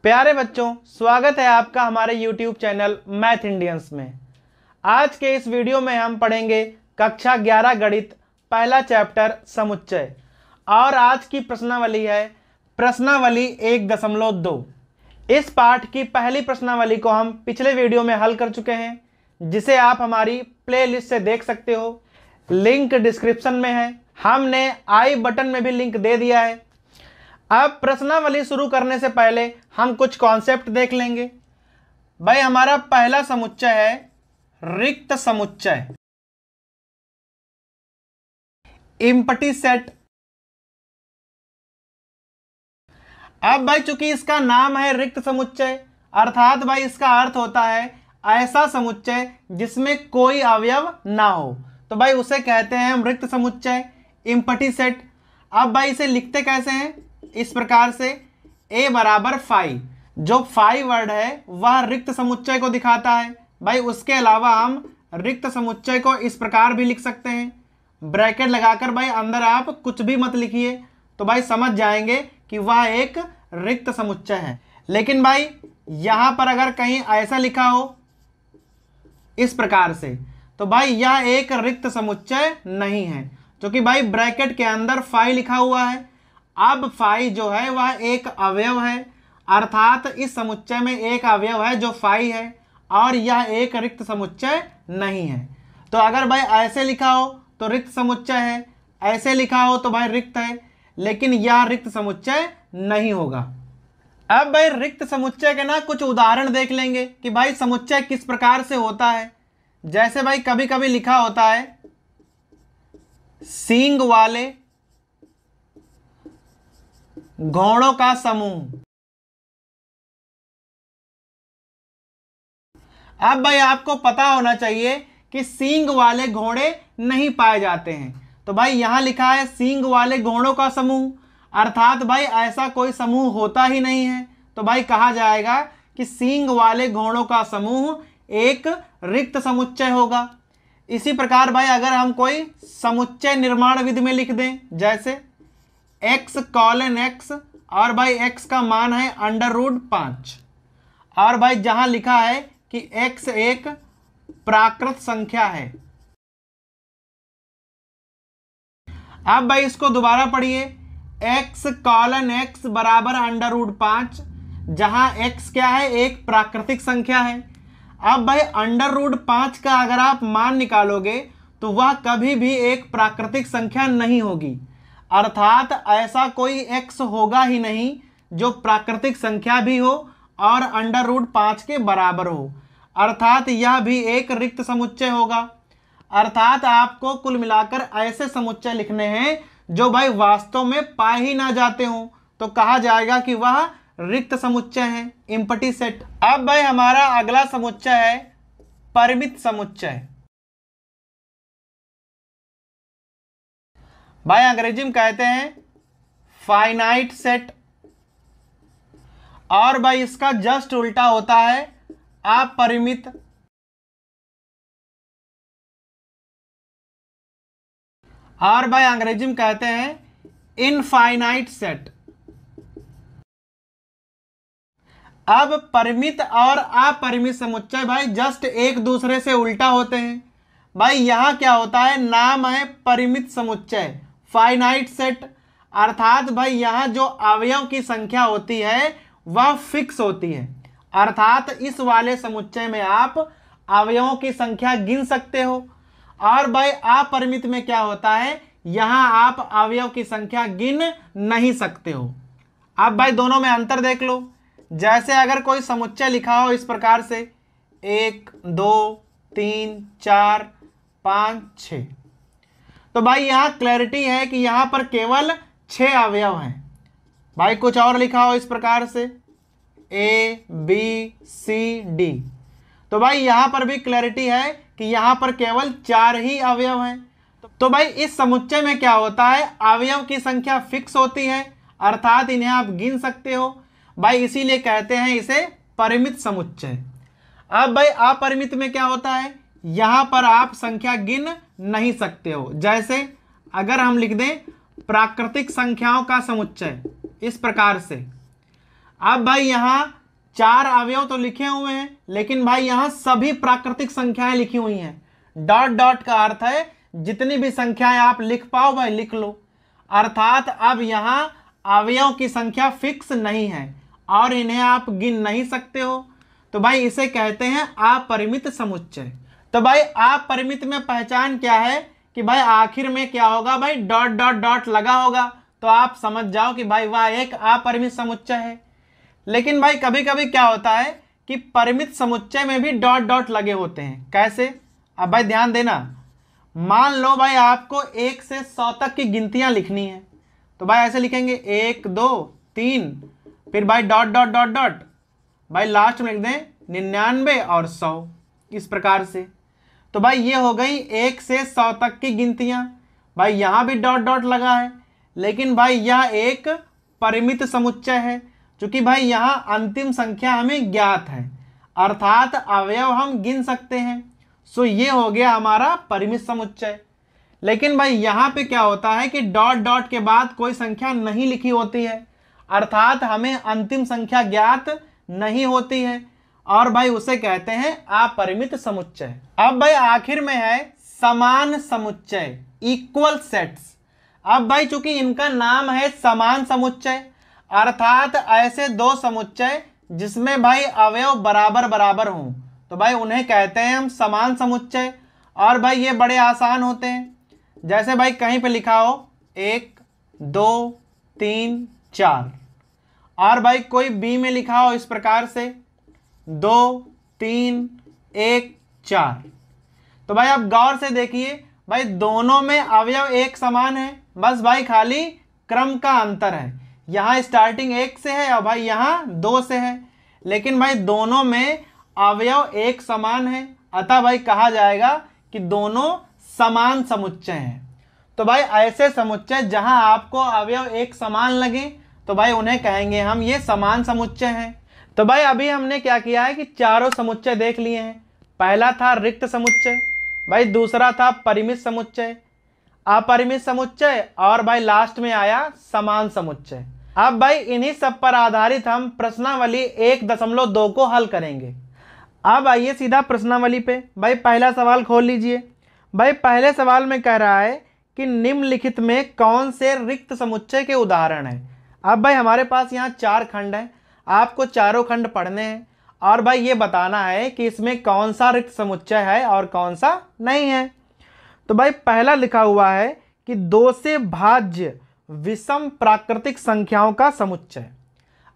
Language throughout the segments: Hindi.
प्यारे बच्चों, स्वागत है आपका हमारे YouTube चैनल मैथ इंडियंस में। आज के इस वीडियो में हम पढ़ेंगे कक्षा 11 गणित पहला चैप्टर समुच्चय और आज की प्रश्नावली है प्रश्नावली 1.2। इस पाठ की पहली प्रश्नावली को हम पिछले वीडियो में हल कर चुके हैं, जिसे आप हमारी प्लेलिस्ट से देख सकते हो। लिंक डिस्क्रिप्शन में है, हमने आई बटन में भी लिंक दे दिया है। अब प्रश्नावली शुरू करने से पहले हम कुछ कॉन्सेप्ट देख लेंगे। भाई, हमारा पहला समुच्चय है रिक्त समुच्चय, एम्प्टी सेट। अब भाई, चूंकि इसका नाम है रिक्त समुच्चय, अर्थात भाई इसका अर्थ होता है ऐसा समुच्चय जिसमें कोई अवयव ना हो, तो भाई उसे कहते हैं हम रिक्त समुच्चय, एम्प्टी सेट। अब भाई इसे लिखते कैसे हैं? इस प्रकार से a बराबर फाई, जो फाई वर्ड है वह रिक्त समुच्चय को दिखाता है। भाई उसके अलावा हम रिक्त समुच्चय को इस प्रकार भी लिख सकते हैं, ब्रैकेट लगाकर। भाई अंदर आप कुछ भी मत लिखिए, तो भाई समझ जाएंगे कि वह एक रिक्त समुच्चय है। लेकिन भाई यहां पर अगर कहीं ऐसा लिखा हो इस प्रकार से, तो भाई यह एक रिक्त समुच्चय नहीं है, क्योंकि भाई ब्रैकेट के अंदर फाई लिखा हुआ है। अब फाई जो है वह एक अवयव है, अर्थात इस समुच्चय में एक अवयव है जो फाई है, और यह एक रिक्त समुच्चय नहीं है। तो अगर भाई ऐसे लिखा हो तो रिक्त समुच्चय है, ऐसे लिखा हो तो भाई रिक्त है, लेकिन यह रिक्त समुच्चय नहीं होगा। अब भाई रिक्त समुच्चय के ना कुछ उदाहरण देख लेंगे कि भाई समुच्चय किस प्रकार से होता है। जैसे भाई कभी कभी लिखा होता है सींग वाले घोड़ों का समूह। अब भाई आपको पता होना चाहिए कि सींग वाले घोड़े नहीं पाए जाते हैं, तो भाई यहां लिखा है सींग वाले घोड़ों का समूह, अर्थात भाई ऐसा कोई समूह होता ही नहीं है। तो भाई कहा जाएगा कि सींग वाले घोड़ों का समूह एक रिक्त समुच्चय होगा। इसी प्रकार भाई अगर हम कोई समुच्चय निर्माण विधि में लिख दें, जैसे x कॉलन x, और भाई x का मान है √5, और भाई जहां लिखा है कि x एक प्राकृत संख्या है। अब भाई इसको दोबारा पढ़िए, x कॉलन x बराबर √5, जहां x क्या है? एक प्राकृतिक संख्या है। अब भाई √5 का अगर आप मान निकालोगे तो वह कभी भी एक प्राकृतिक संख्या नहीं होगी, अर्थात ऐसा कोई x होगा ही नहीं जो प्राकृतिक संख्या भी हो और √5 के बराबर हो, अर्थात यह भी एक रिक्त समुच्चय होगा। अर्थात आपको कुल मिलाकर ऐसे समुच्चय लिखने हैं जो भाई वास्तव में पाए ही ना जाते हों, तो कहा जाएगा कि वह रिक्त समुच्चय है, एम्प्टी सेट। अब भाई हमारा अगला समुच्चय है परिमित समुच्चय। भाई अंग्रेजी में कहते हैं फाइनाइट सेट, और भाई इसका जस्ट उल्टा होता है अपरिमित। और भाई अंग्रेजी में कहते हैं इनफाइनाइट सेट। अब परिमित और अपरिमित समुच्चय भाई जस्ट एक दूसरे से उल्टा होते हैं। भाई यहां क्या होता है? नाम है परिमित समुच्चय, फाइनाइट सेट, अर्थात भाई यहां जो अवयव की संख्या होती है वह फिक्स होती है, अर्थात इस वाले समुच्चय में आप अवयवों की संख्या गिन सकते हो। और भाई अपरिमित में क्या होता है? यहां आप अवयव की संख्या गिन नहीं सकते हो। अब भाई दोनों में अंतर देख लो। जैसे अगर कोई समुच्चय लिखा हो इस प्रकार से 1 2 3 4 5 6, तो भाई यहां क्लैरिटी है कि यहां पर केवल 6 अवयव हैं। भाई कुछ और लिखा हो इस प्रकार से A B C D, तो भाई यहां पर भी क्लैरिटी है कि यहां पर केवल 4 ही अवयव हैं। तो भाई इस समुच्चय में क्या होता है? अवयव की संख्या फिक्स होती है, अर्थात इन्हें आप गिन सकते हो। भाई इसीलिए कहते हैं इसे परिमित समुच्चय। अब भाई अपरिमित में क्या होता है? यहां पर आप संख्या गिन नहीं सकते हो। जैसे अगर हम लिख दें प्राकृतिक संख्याओं का समुच्चय इस प्रकार से, अब भाई यहाँ 4 अवयव तो लिखे हुए हैं, लेकिन भाई यहाँ सभी प्राकृतिक संख्याएं लिखी हुई हैं। डॉट डॉट का अर्थ है जितनी भी संख्याएं आप लिख पाओ भाई लिख लो, अर्थात अब यहाँ अवयव की संख्या फिक्स नहीं है और इन्हें आप गिन नहीं सकते हो। तो भाई इसे कहते हैं अपरिमित समुच्चय। तो भाई अपरिमित में पहचान क्या है कि भाई आखिर में क्या होगा भाई, डॉट डॉट डॉट लगा होगा, तो आप समझ जाओ कि भाई वह एक अपरिमित समुच्चय है। लेकिन भाई कभी कभी क्या होता है कि परिमित समुच्चय में भी डॉट डॉट लगे होते हैं। कैसे? अब भाई ध्यान देना, मान लो भाई आपको 1 से 100 तक की गिनतियां लिखनी है, तो भाई ऐसे लिखेंगे 1 2 3, फिर भाई डॉट डॉट डॉट डॉट, भाई लास्ट में लिख दें 99 और 100, इस प्रकार से। तो भाई ये हो गई 1 से 100 तक की गिनतियां। भाई यहाँ भी डॉट डॉट लगा है, लेकिन भाई यह एक परिमित समुच्चय है, क्योंकि भाई यहाँ अंतिम संख्या हमें ज्ञात है, अर्थात अवयव हम गिन सकते हैं। सो ये हो गया हमारा परिमित समुच्चय। लेकिन भाई यहाँ पे क्या होता है कि डॉट डॉट के बाद कोई संख्या नहीं लिखी होती है, अर्थात हमें अंतिम संख्या ज्ञात नहीं होती है, और भाई उसे कहते हैं अपरिमित समुच्चय। अब भाई आखिर में है समान समुच्चय, इक्वल सेट्स। अब भाई चूंकि इनका नाम है समान समुच्चय, अर्थात ऐसे दो समुच्चय जिसमें भाई अवयव बराबर बराबर हों, तो भाई उन्हें कहते हैं हम समान समुच्चय। और भाई ये बड़े आसान होते हैं, जैसे भाई कहीं पे लिखा हो 1 2 3 4, और भाई कोई बी में लिखा हो इस प्रकार से 2 3 1 4। तो भाई आप गौर से देखिए, भाई दोनों में अवयव एक समान है, बस भाई खाली क्रम का अंतर है। यहाँ स्टार्टिंग 1 से है और भाई यहाँ 2 से है, लेकिन भाई दोनों में अवयव एक समान है, अतः भाई कहा जाएगा कि दोनों समान समुच्चय हैं। तो भाई ऐसे समुच्चय जहां आपको अवयव एक समान लगे, तो भाई उन्हें कहेंगे हम ये समान समुच्चय हैं। तो भाई अभी हमने क्या किया है कि चारों समुच्चय देख लिए हैं। पहला था रिक्त समुच्चय, भाई दूसरा था परिमित समुच्चय, अपरिमित समुच्चय, और भाई लास्ट में आया समान समुच्चय। अब भाई इन्हीं सब पर आधारित हम प्रश्नावली 1.2 को हल करेंगे। अब आइए सीधा प्रश्नावली पे। भाई पहला सवाल खोल लीजिए। भाई पहले सवाल में कह रहा है कि निम्नलिखित में कौन से रिक्त समुच्चय के उदाहरण हैं। अब भाई हमारे पास यहाँ 4 खंड हैं, आपको चारों खंड पढ़ने हैं और भाई ये बताना है कि इसमें कौन सा रिक्त समुच्चय है और कौन सा नहीं है। तो भाई पहला लिखा हुआ है कि 2 से भाज्य विषम प्राकृतिक संख्याओं का समुच्चय।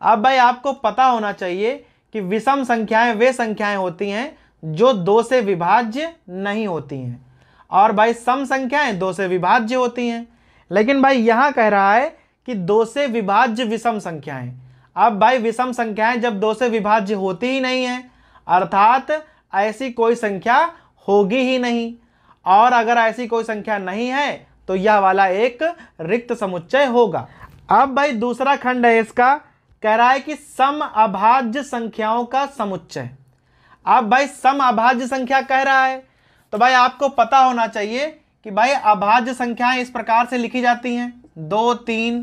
अब भाई आपको पता होना चाहिए कि विषम संख्याएं वे संख्याएं होती हैं जो 2 से विभाज्य नहीं होती हैं, और भाई सम संख्याएं 2 से विभाज्य होती हैं। लेकिन भाई यहां कह रहा है कि 2 से विभाज्य विषम संख्याएं। अब भाई विषम संख्याएं जब 2 से विभाज्य होती ही नहीं है, अर्थात ऐसी कोई संख्या होगी ही नहीं, और अगर ऐसी कोई संख्या नहीं है तो यह वाला एक रिक्त समुच्चय होगा। अब भाई दूसरा खंड है इसका, कह रहा है कि सम अभाज्य संख्याओं का समुच्चय। अब भाई सम अभाज्य संख्या कह रहा है, तो भाई आपको पता होना चाहिए कि भाई अभाज्य संख्याएं इस प्रकार से लिखी जाती हैं 2 3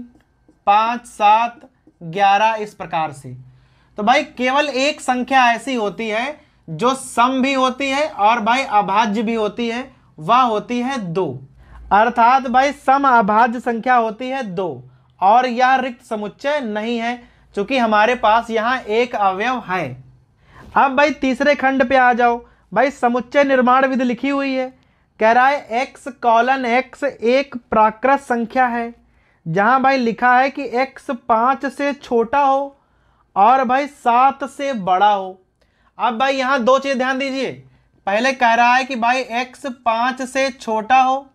5 7 11 इस प्रकार से। तो भाई केवल एक संख्या ऐसी होती है जो सम भी होती है और भाई अभाज्य भी होती है, वह होती है 2, अर्थात भाई सम अभाज्य संख्या होती है 2, और यह रिक्त समुच्चय नहीं है क्योंकि हमारे पास यहाँ एक अवयव है। अब भाई तीसरे खंड पे आ जाओ। भाई समुच्चय निर्माण विधि लिखी हुई है, कह रहा है x कॉलन x एक प्राकृत संख्या है जहां भाई लिखा है कि x 5 से छोटा हो और भाई 7 से बड़ा हो। अब भाई यहाँ 2 चीज ध्यान दीजिए, पहले कह रहा है कि भाई x 5 से छोटा हो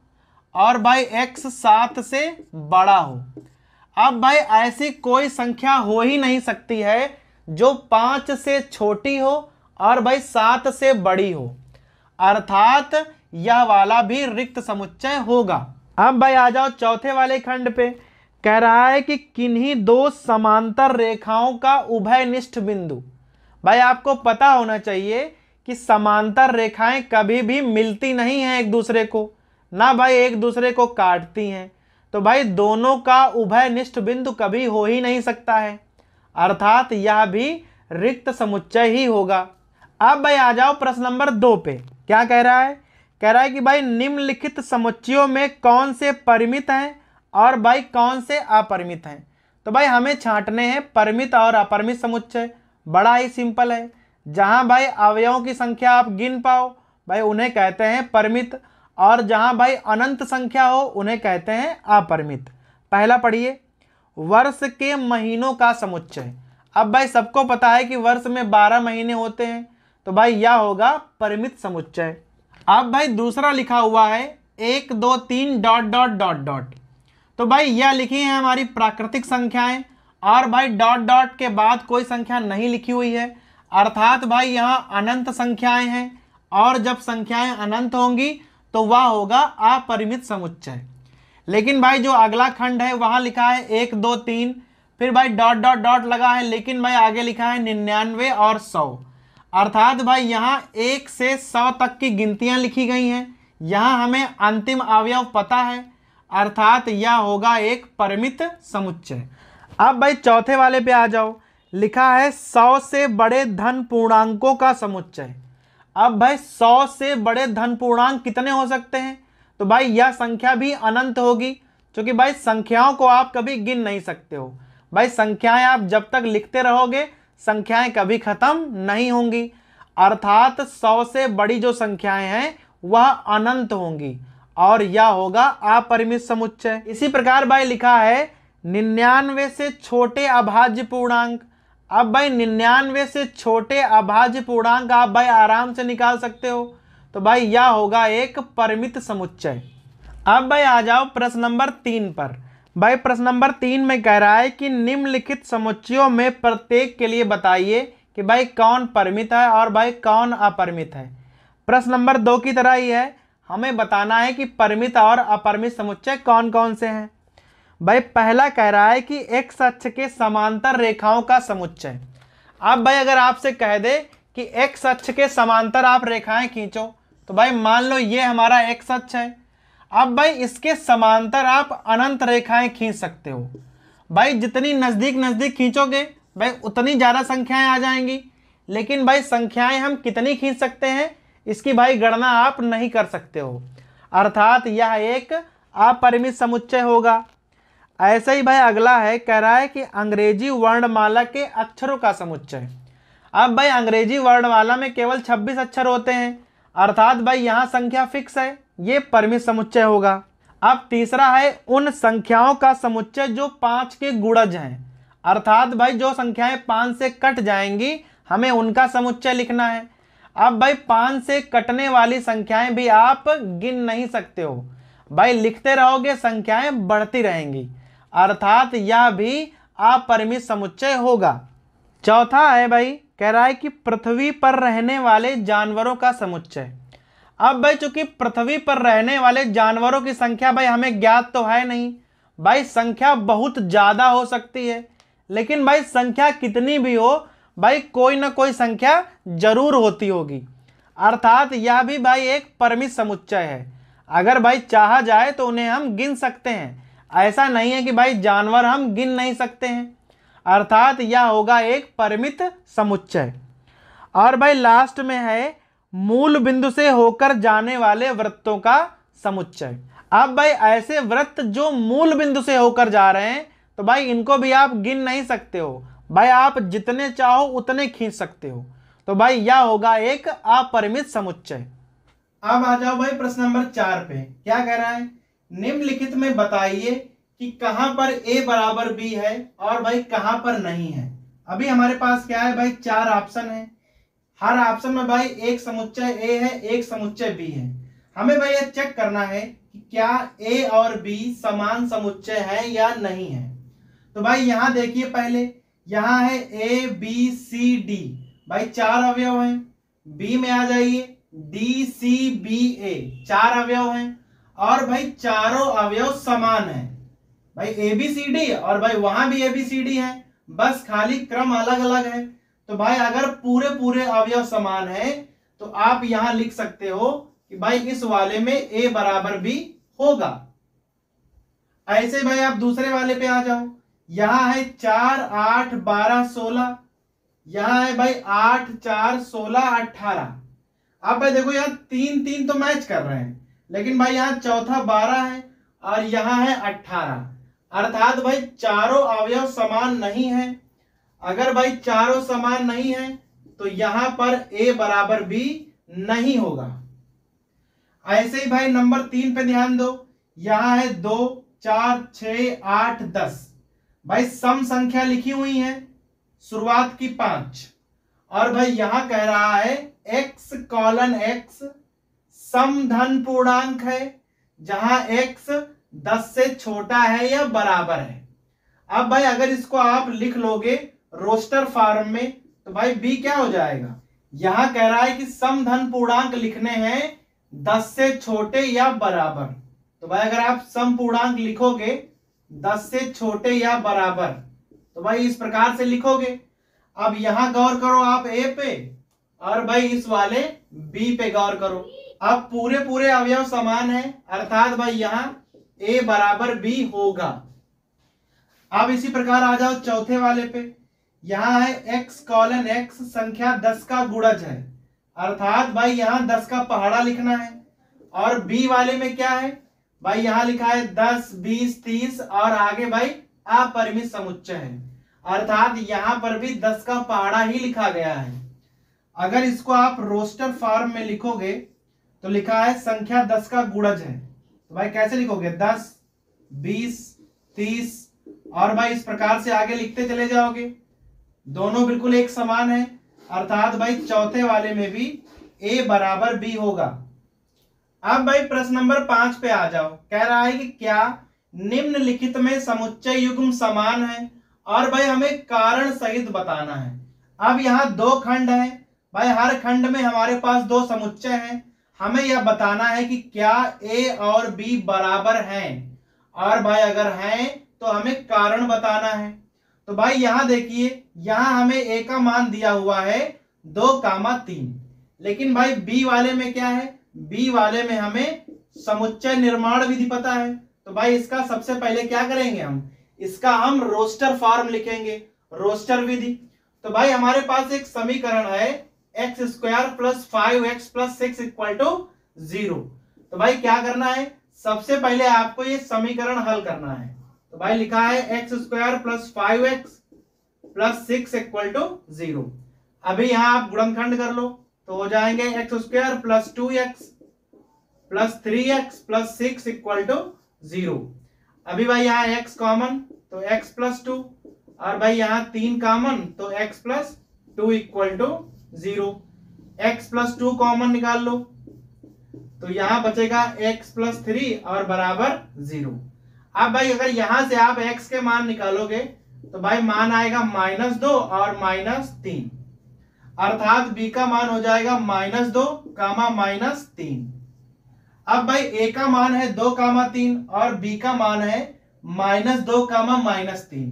और भाई x 7 से बड़ा हो। अब भाई ऐसी कोई संख्या हो ही नहीं सकती है जो 5 से छोटी हो और भाई 7 से बड़ी हो, अर्थात यह वाला भी रिक्त समुच्चय होगा। अब भाई आ जाओ चौथे वाले खंड पे, कह रहा है कि किन्हीं 2 समांतर रेखाओं का उभयनिष्ठ बिंदु। भाई आपको पता होना चाहिए कि समांतर रेखाएं कभी भी मिलती नहीं हैं एक दूसरे को, ना भाई एक दूसरे को काटती हैं, तो भाई दोनों का उभयनिष्ठ बिंदु कभी हो ही नहीं सकता है, अर्थात यह भी रिक्त समुच्चय ही होगा। अब भाई आ जाओ प्रश्न नंबर 2 पे। क्या कह रहा है? कह रहा है कि भाई निम्नलिखित समुच्चयों में कौन से परिमित हैं और भाई कौन से अपरिमित हैं। तो भाई हमें छांटने हैं परिमित और अपरिमित समुच्चय। बड़ा ही सिंपल है। जहां भाई अवयवों की संख्या आप गिन पाओ भाई उन्हें कहते हैं परिमित, और जहां भाई अनंत संख्या हो उन्हें कहते हैं अपरिमित। पहला पढ़िए, वर्ष के महीनों का समुच्चय। अब भाई सबको पता है कि वर्ष में 12 महीने होते हैं, तो भाई यह होगा परिमित समुच्चय। अब भाई दूसरा लिखा हुआ है 1 2 3 डॉट डॉट डॉट डॉट। तो भाई यह लिखी है हमारी प्राकृतिक संख्याएं, और भाई डॉट डॉट के बाद कोई संख्या नहीं लिखी हुई है, अर्थात भाई यहाँ अनंत संख्याएं हैं, और जब संख्याएं अनंत होंगी तो वह होगा अपरिमित समुच्चय। लेकिन भाई जो अगला खंड है वहां लिखा है 1 2 3, फिर भाई डॉट डॉट डॉट लगा है, लेकिन भाई आगे लिखा है 99 और 100, अर्थात भाई यहाँ 1 से 100 तक की गिनतियां लिखी गई हैं। यहाँ हमें अंतिम अवयव पता है, अर्थात यह होगा एक परिमित समुच्चय। अब भाई चौथे वाले पे आ जाओ। लिखा है 100 से बड़े धन पूर्णांकों का समुच्चय। अब भाई 100 से बड़े धन पूर्णांक कितने हो सकते हैं? तो भाई यह संख्या भी अनंत होगी, क्योंकि भाई संख्याओं को आप कभी गिन नहीं सकते हो। भाई संख्याएं आप जब तक लिखते रहोगे संख्याएं कभी खत्म नहीं होंगी, अर्थात 100 से बड़ी जो संख्याएं हैं वह अनंत होंगी, और यह होगा अपरिमित समुच्चय। इसी प्रकार भाई लिखा है 99 से छोटे अभाज्य पूर्णांक। अब भाई 99 से छोटे अभाज्य पूर्णांक आप भाई आराम से निकाल सकते हो, तो भाई यह होगा एक परिमित समुच्चय। अब भाई आ जाओ प्रश्न नंबर 3 पर। भाई प्रश्न नंबर 3 में कह रहा है कि निम्नलिखित समुच्चयों में प्रत्येक के लिए बताइए कि भाई कौन परिमित है और भाई कौन अपरिमित है। प्रश्न नंबर 2 की तरह ही है, हमें बताना है कि परिमित और अपरिमित समुच्चय कौन कौन से हैं। भाई पहला कह रहा है कि एक्स अक्ष के समांतर रेखाओं का समुच्चय। अब भाई अगर आपसे कह दे कि एक्स अक्ष के समांतर आप रेखाएं खींचो, तो भाई मान लो ये हमारा एक्स अक्ष है। अब भाई इसके समांतर आप अनंत रेखाएं खींच सकते हो। भाई जितनी नजदीक नजदीक खींचोगे भाई उतनी ज्यादा संख्याएं आ जाएंगी, लेकिन भाई संख्याएं हम कितनी खींच सकते हैं इसकी भाई गणना आप नहीं कर सकते हो, अर्थात यह एक अपरिमित समुच्चय होगा। ऐसे ही भाई अगला है, कह रहा है कि अंग्रेजी वर्णमाला के अक्षरों का समुच्चय। अब भाई अंग्रेजी वर्णमाला में केवल 26 अक्षर होते हैं, अर्थात भाई यहाँ संख्या फिक्स है, ये परिमित समुच्चय होगा। अब तीसरा है उन संख्याओं का समुच्चय जो 5 के गुणज हैं, अर्थात भाई जो संख्याएं 5 से कट जाएंगी हमें उनका समुच्चय लिखना है। अब भाई 5 से कटने वाली संख्याएं भी आप गिन नहीं सकते हो, भाई लिखते रहोगे संख्याएं बढ़ती रहेंगी, अर्थात यह भी अपरिमित समुच्चय होगा। चौथा है भाई, कह रहा है कि पृथ्वी पर रहने वाले जानवरों का समुच्चय। अब भाई चूंकि पृथ्वी पर रहने वाले जानवरों की संख्या भाई हमें ज्ञात तो है नहीं, भाई संख्या बहुत ज्यादा हो सकती है, लेकिन भाई संख्या कितनी भी हो भाई कोई ना कोई संख्या जरूर होती होगी, अर्थात यह भी भाई एक परिमित समुच्चय है। अगर भाई चाहा जाए तो उन्हें हम गिन सकते हैं, ऐसा नहीं है कि भाई जानवर हम गिन नहीं सकते हैं, अर्थात यह होगा एक परिमित समुच्चय। और भाई लास्ट में है मूल बिंदु से होकर जाने वाले वृत्तों का समुच्चय। अब भाई ऐसे वृत्त जो मूल बिंदु से होकर जा रहे हैं तो भाई इनको भी आप गिन नहीं सकते हो, भाई आप जितने चाहो उतने खींच सकते हो, तो भाई यह होगा एक अपरिमित समुच्चय। अब आ जाओ भाई प्रश्न नंबर 4 पे। क्या कह रहा है, निम्नलिखित में बताइए कि कहां पर a बराबर b है और भाई कहां पर नहीं है। अभी हमारे पास क्या है भाई 4 ऑप्शन है, हर ऑप्शन में भाई एक समुच्चय a है एक समुच्चय b है। हमें भाई ये चेक करना है कि क्या a और b समान समुच्चय है या नहीं है। तो भाई यहां देखिए, पहले यहां है a b c d, भाई 4 अवयव हैं। b में आ जाइए d c b a, 4 अवयव हैं, और भाई चारों अवयव समान हैं, भाई ए बी सी डी, और भाई वहां भी ए बी सी डी है, बस खाली क्रम अलग अलग है। तो भाई अगर पूरे पूरे अवयव समान है तो आप यहां लिख सकते हो कि भाई इस वाले में ए बराबर बी होगा। ऐसे भाई आप दूसरे वाले पे आ जाओ। यहाँ है 4 8 12 16, यहाँ है भाई 8 4 16 18। अब भाई देखो यहाँ 3 3 तो मैच कर रहे हैं, लेकिन भाई यहाँ चौथा 12 है और यहाँ है 18, अर्थात भाई चारों अवयव समान नहीं है। अगर भाई चारों समान नहीं है तो यहां पर a बराबर b नहीं होगा। ऐसे ही भाई नंबर 3 पे ध्यान दो, यहां है 2 4 6 8 10, भाई सम संख्या लिखी हुई है, शुरुआत की 5, और भाई यहां कह रहा है x कॉलन x सम धन पूर्णांक है, जहां x 10 से छोटा है या बराबर है। अब भाई अगर इसको आप लिख लोगे रोस्टर फॉर्म में तो भाई b क्या हो जाएगा, यहां कह रहा है कि सम धन पूर्णांक लिखने हैं 10 से छोटे या बराबर, तो भाई अगर आप सम पूर्णांक लिखोगे 10 से छोटे या बराबर तो भाई इस प्रकार से लिखोगे। अब यहां गौर करो आप a पे, और भाई इस वाले b पे गौर करो। अब पूरे पूरे अवयव समान है, अर्थात भाई यहां a बराबर b होगा। अब इसी प्रकार आ जाओ चौथे वाले पे, यहां है x कॉलन x संख्या 10 का गुणज है, अर्थात भाई यहां 10 का पहाड़ा लिखना है। और b वाले में क्या है भाई, यहां लिखा है 10 20 30 और आगे भाई अपरिमित समुच्चय है, अर्थात यहां पर भी 10 का पहाड़ा ही लिखा गया है। अगर इसको आप रोस्टर फॉर्म में लिखोगे तो लिखा है संख्या 10 का गुणज है, तो भाई कैसे लिखोगे 10 20 30 और भाई इस प्रकार से आगे लिखते चले जाओगे, दोनों बिल्कुल एक समान है, अर्थात भाई चौथे वाले में भी a बराबर b होगा। अब भाई प्रश्न नंबर 5 पे आ जाओ, कह रहा है कि क्या निम्नलिखित में समुच्चय युग्म समान है, और भाई हमें कारण सहित बताना है। अब यहाँ 2 खंड है भाई, हर खंड में हमारे पास 2 समुच्चय हैं, हमें यह बताना है कि क्या a और b बराबर हैं, और भाई अगर हैं तो हमें कारण बताना है। तो भाई यहां देखिए, यहां हमें a का मान दिया हुआ है 2,3, लेकिन भाई b वाले में क्या है, b वाले में हमें समुच्चय निर्माण विधि पता है। तो भाई इसका सबसे पहले क्या करेंगे, इसका हम रोस्टर फॉर्म लिखेंगे, रोस्टर विधि। तो भाई हमारे पास एक समीकरण है x square plus 5x plus 6 equal to 0। तो भाई क्या करना है, सबसे पहले आपको ये समीकरण हल करना है। तो भाई लिखा है x square plus 5x plus 6 equal to 0। अभी यहां आप गुणनखंड कर लो तो हो जाएंगे x square plus 2x plus 3x plus 6 equal to 0। अभी भाई यहाँ x कॉमन तो x प्लस 2, और भाई यहाँ 3 कॉमन तो x plus 2 equal to 0। x plus 2 common निकाल लो तो यहां बचेगा x प्लस 3 और बराबर 0। अब भाई अगर यहां से आप x के मान निकालोगे तो भाई मान आएगा -2 और -3, अर्थात b का मान हो जाएगा -2 -3। अब भाई a का मान है 2 3 और b का मान है -2 -3,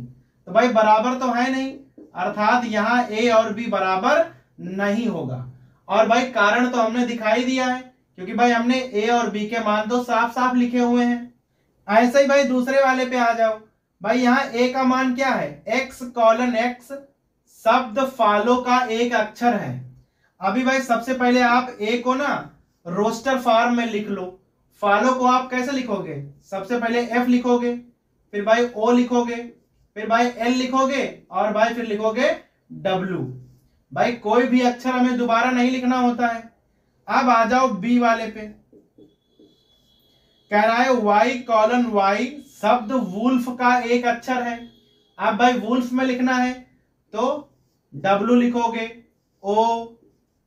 तो भाई बराबर तो है नहीं, अर्थात यहाँ a और b बराबर नहीं होगा। और भाई कारण तो हमने दिखाई दिया है, क्योंकि भाई हमने a और b के मान तो साफ साफ लिखे हुए हैं। ऐसे ही भाई दूसरे वाले पे आ जाओ, भाई यहाँ a का मान क्या है, x कॉलन x शब्द फॉलो का एक अक्षर है। अभी भाई सबसे पहले आप a को ना रोस्टर फॉर्म में लिख लो। फॉलो को आप कैसे लिखोगे, सबसे पहले f लिखोगे, फिर भाई o लिखोगे, फिर भाई l लिखोगे और भाई फिर लिखोगे w। भाई कोई भी अक्षर हमें दोबारा नहीं लिखना होता है। अब आ जाओ b वाले पे, कह रहा है y कॉलन y शब्द वुल्फ का एक अक्षर है। अब भाई वुल्फ में लिखना है तो w लिखोगे, o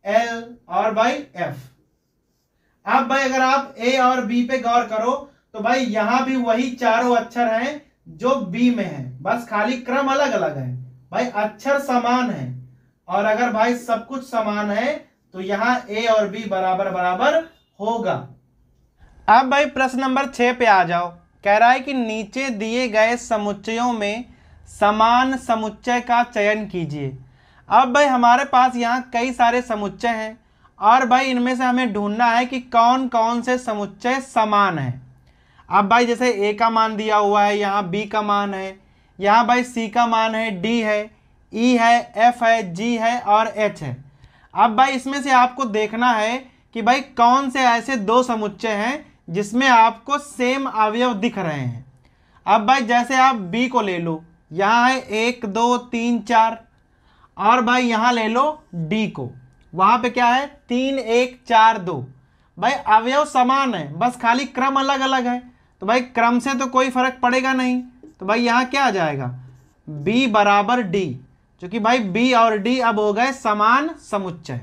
l और भाई f। अब भाई अगर आप a और b पे गौर करो तो भाई यहां भी वही चारों अक्षर हैं जो b में है, बस खाली क्रम अलग अलग है। भाई अक्षर समान है, और अगर भाई सब कुछ समान है तो यहाँ a और b बराबर बराबर होगा। अब भाई प्रश्न नंबर 6 पे आ जाओ, कह रहा है कि नीचे दिए गए समुच्चयों में समान समुच्चय का चयन कीजिए। अब भाई हमारे पास यहाँ कई सारे समुच्चय हैं, और भाई इनमें से हमें ढूंढना है कि कौन कौन से समुच्चय समान हैं। अब भाई जैसे a का मान दिया हुआ है, यहाँ b का मान है, यहाँ भाई सी का मान है, डी है, ई है, एफ है, जी है और एच है। अब भाई इसमें से आपको देखना है कि भाई कौन से ऐसे दो समुच्चय हैं जिसमें आपको सेम अवयव दिख रहे हैं। अब भाई जैसे आप बी को ले लो, यहाँ है 1 2 3 4, और भाई यहाँ ले लो डी को, वहाँ पे क्या है 3 1 4 2। भाई अवयव समान है, बस खाली क्रम अलग अलग है, तो भाई क्रम से तो कोई फर्क पड़ेगा नहीं। तो भाई यहाँ क्या आ जाएगा, b बराबर डी, क्योंकि भाई b और d अब हो गए समान समुच्चय।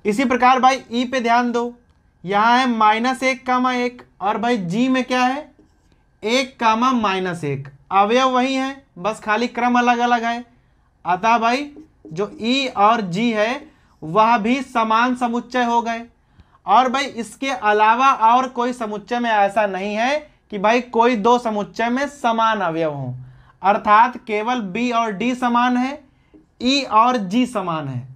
इसी प्रकार भाई ई पे ध्यान दो, यहाँ है -1, और भाई जी में क्या है 1, अवयव वही है, बस खाली क्रम अलग अलग है। अतः भाई जो ई और जी है वह भी समान समुच्चय हो गए। और भाई इसके अलावा और कोई समुच्चय में ऐसा नहीं है कि भाई कोई दो समुच्चय में समान अवयव हों, अर्थात केवल बी और डी समान है, ई और जी समान है।